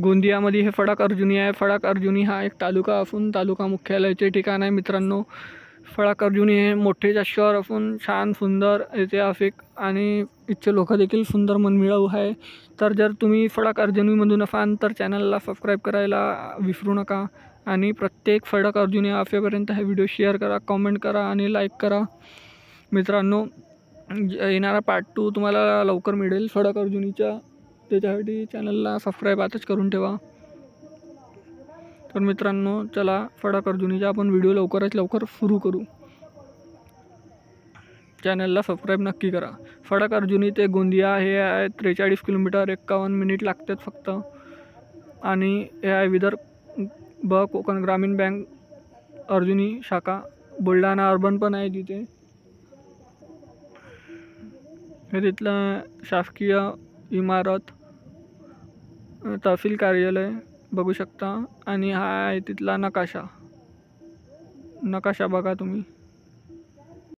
गोंदियामध्ये हे फडाक अर्जुनी आहे. फडाक अर्जुनी हा एक तालुका असून तालुका मुख्यालयाचे ठिकाण आहे मित्रांनो. फडाक अर्जुनी हे मोठे शहर असून छान सुंदर ऐतिहासिक आणि इथचे लोक देखील सुंदर मनमिळाऊ आहे. तर जर तुम्ही फडाक अर्जुनीमधून असाल तर चॅनलला सबस्क्राईब करायला विसरू नका आणि प्रत्येक फडाक अर्जुनी असेपर्यंत हा व्हिडिओ शेअर करा, कमेंट करा आणि लाईक करा मित्रांनो. येणारा पार्ट 2 तुम्हाला लवकर मिळेल फडाक अर्जुनीच्या, त्याच्यासाठी चॅनलला सबस्क्राईब आताच करून ठेवा. तर मित्रांनो चला फडाक अर्जुनीचा आपण व्हिडिओ लवकरात लवकर सुरू करू. चॅनलला सबस्क्राईब नक्की करा. फडाक अर्जुनी ते गोंदिया हे आहे 43 किलोमीटर 51 मिनिट लागतात फक्त. आणि हे आहे विदर्भ कोकण ग्रामीण बँक अर्जुनी शाखा. बुलढाणा अर्बन पण आहे तिथे. हे तिथलं शासकीय इमारत, तहसील कार्यालय बघू शकता. आणि हा आहे तिथला नकाशा बघा तुम्ही.